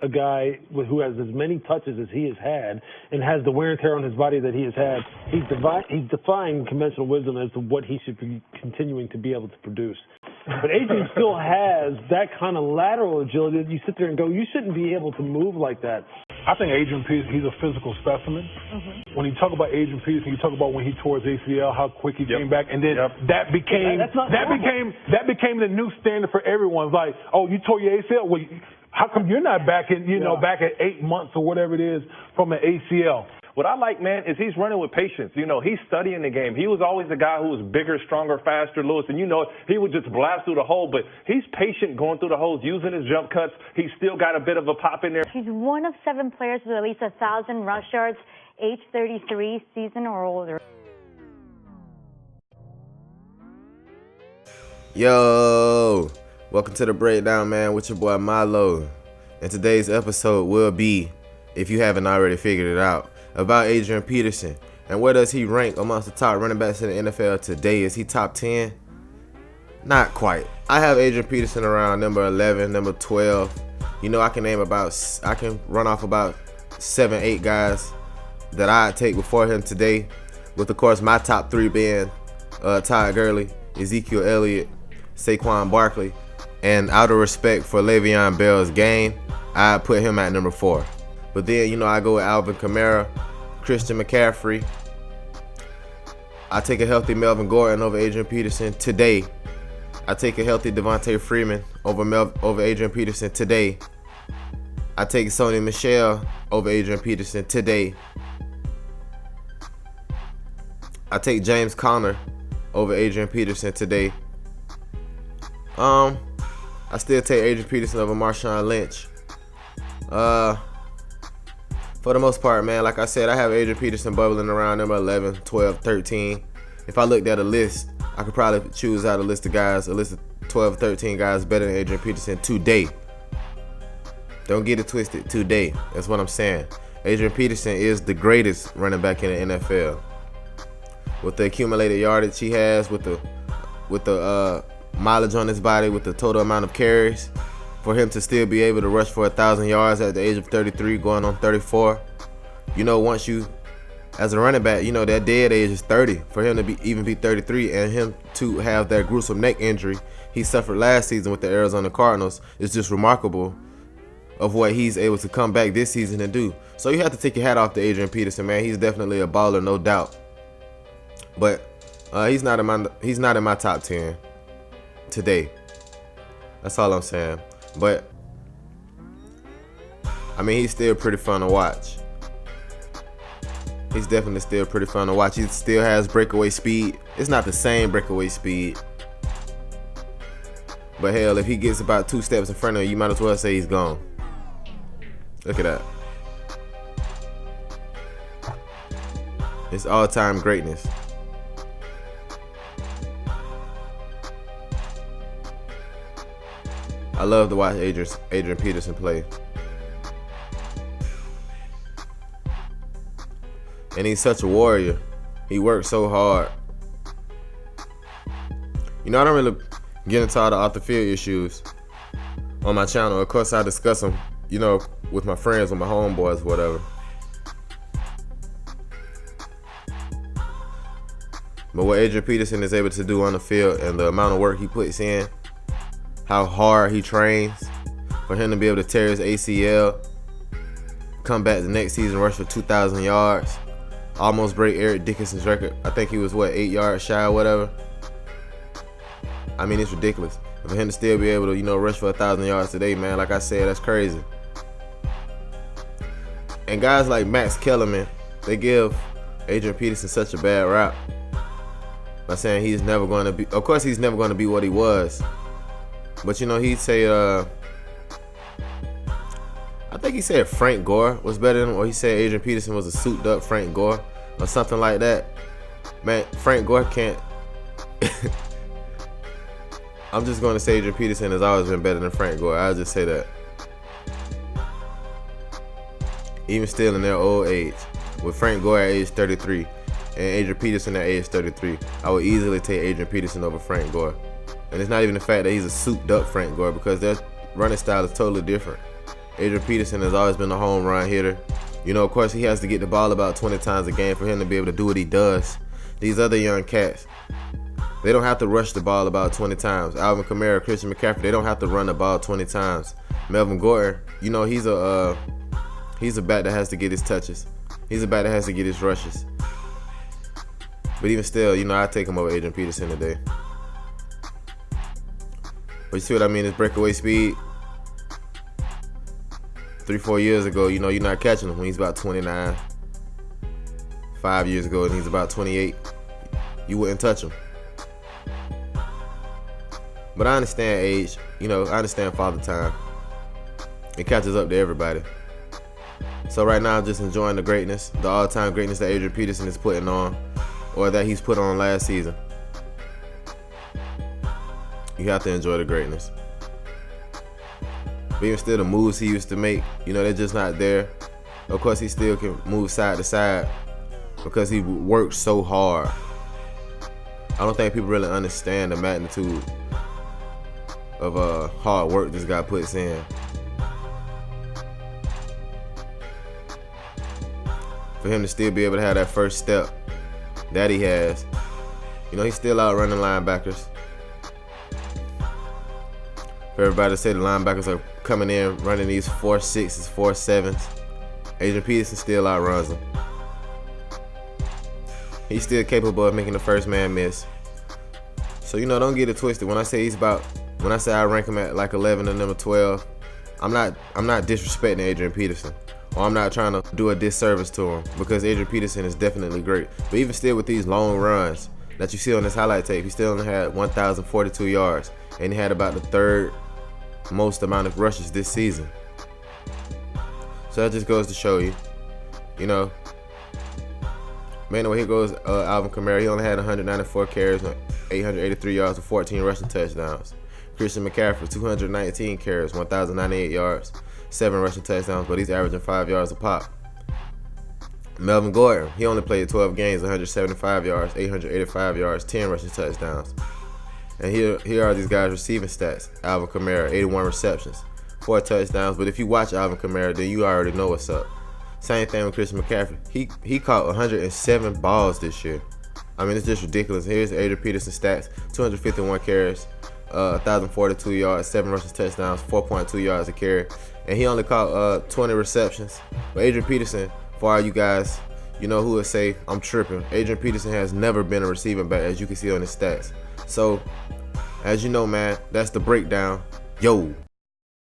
a guy who has as many touches as he has had and has the wear and tear on his body that he has had. He's defying conventional wisdom as to what he should be continuing to be able to produce. But Adrian still has that kind of lateral agility that you sit there and go, you shouldn't be able to move like that. I think Adrian Peterson, he's a physical specimen. When you talk about Adrian Peterson, you talk about when he tore his ACL, how quick he came back, and then that became the new standard for everyone. It's like, oh, you tore your ACL? Well, how come you're not back in, back at 8 months or whatever it is from an ACL? What I like, man, is he's running with patience. He's studying the game. He was always the guy who was bigger, stronger, faster, Lewis, and he would just blast through the hole. But he's patient going through the holes, using his jump cuts. He's still got a bit of a pop in there. He's one of 7 players with at least 1,000 rush yards, age 33, season or older. Yo, welcome to the breakdown, man, with your boy Mylo. And today's episode will be, if you haven't already figured it out, about Adrian Peterson and where does he rank amongst the top running backs in the NFL today. Is he top 10? Not quite. I have Adrian Peterson around number 11, number 12. I can run off about 7, 8 guys that I'd take before him today, with of course my top 3 being Todd Gurley, Ezekiel Elliott, Saquon Barkley, and out of respect for Le'Veon Bell's game, I put him at number 4. But then, I go with Alvin Kamara, Christian McCaffrey. I take a healthy Melvin Gordon over Adrian Peterson today. I take a healthy Devontae Freeman over Adrian Peterson today. I take Sony Michel over Adrian Peterson today. I take James Conner over Adrian Peterson today. I still take Adrian Peterson over Marshawn Lynch. For the most part, man, like I said, I have Adrian Peterson bubbling around number 11, 12, 13. If I looked at a list, I could probably choose out a list of 12, 13 guys better than Adrian Peterson today. Don't get it twisted, today. That's what I'm saying. Adrian Peterson is the greatest running back in the NFL. With the accumulated yardage he has, with the mileage on his body, with the total amount of carries, for him to still be able to rush for 1,000 yards at the age of 33, going on 34. Once you, as a running back, that dead age is 30. For him to even be 33 and him to have that gruesome neck injury he suffered last season with the Arizona Cardinals is just remarkable of what he's able to come back this season and do. So you have to take your hat off to Adrian Peterson, man. He's definitely a baller, no doubt. But he's not in my top 10 today. That's all I'm saying. But he's still pretty fun to watch. He's definitely still pretty fun to watch. He still has breakaway speed. It's not the same breakaway speed, but hell, if he gets about 2 steps in front of you, you might as well say he's gone. Look at that. It's all-time greatness. I love to watch Adrian Peterson play. And he's such a warrior. He works so hard. I don't really get into all the off-the-field issues on my channel. Of course, I discuss them, with my friends, with my homeboys, whatever. But what Adrian Peterson is able to do on the field and the amount of work he puts in, how hard he trains, for him to be able to tear his ACL, come back the next season, rush for 2,000 yards, almost break Eric Dickerson's record. I think he was 8 yards shy or whatever. It's ridiculous. And for him to still be able to, rush for 1,000 yards today, man, like I said, that's crazy. And guys like Max Kellerman, they give Adrian Peterson such a bad rap by saying he's never going to be. Of course, he's never going to be what he was. But he'd say, I think he said Frank Gore was better than, or he said Adrian Peterson was a souped up Frank Gore or something like that. Man, Frank Gore can't. I'm just going to say Adrian Peterson has always been better than Frank Gore. I'll just say that. Even still in their old age, with Frank Gore at age 33 and Adrian Peterson at age 33, I would easily take Adrian Peterson over Frank Gore. And it's not even the fact that he's a souped up Frank Gore, because their running style is totally different. Adrian Peterson has always been a home run hitter. You know, of course, he has to get the ball about 20 times a game for him to be able to do what he does. These other young cats, they don't have to rush the ball about 20 times. Alvin Kamara, Christian McCaffrey, they don't have to run the ball 20 times. Melvin Gordon, you know, he's a bat that has to get his touches. He's a bat that has to get his rushes. But even still, you know, I take him over Adrian Peterson today. But you see what I mean? His breakaway speed. 3-4 years ago, you know, you're not catching him when he's about 29. 5 years ago and he's about 28. You wouldn't touch him. But I understand age. You know, I understand father time. It catches up to everybody. So right now I'm just enjoying the greatness, the all-time greatness that Adrian Peterson is putting on, or that he's put on last season. You have to enjoy the greatness. But even still, the moves he used to make, you know, they're just not there. Of course, he still can move side to side because he works so hard. I don't think people really understand the magnitude of hard work this guy puts in. For him to still be able to have that first step that he has, you know, he's still out running linebackers. For everybody to say the linebackers are coming in running these 4.6s, 4.7s, Adrian Peterson still outruns them. He's still capable of making the first man miss. So, you know, don't get it twisted. When I say I rank him at like 11 and number 12, I'm not disrespecting Adrian Peterson, or I'm not trying to do a disservice to him, because Adrian Peterson is definitely great. But even still, with these long runs that you see on this highlight tape, he still only had 1,042 yards, and he had about the third most amount of rushes this season. So that just goes to show you, you know. Man, anyway, here goes Alvin Kamara. He only had 194 carries, 883 yards, with 14 rushing touchdowns. Christian McCaffrey, 219 carries, 1,098 yards, 7 rushing touchdowns, but he's averaging 5 yards a pop. Melvin Gordon, he only played 12 games, 175 yards, 885 yards, 10 rushing touchdowns. And here are these guys' receiving stats. Alvin Kamara, 81 receptions, 4 touchdowns. But if you watch Alvin Kamara, then you already know what's up. Same thing with Christian McCaffrey. He caught 107 balls this year. I mean, it's just ridiculous. Here's Adrian Peterson stats: 251 carries, 1,042 yards, 7 rushing touchdowns, 4.2 yards a carry. And he only caught 20 receptions. But Adrian Peterson, for all you guys, you know, who would say I'm tripping, Adrian Peterson has never been a receiving back, as you can see on his stats. So, as you know, man, that's the breakdown. Yo.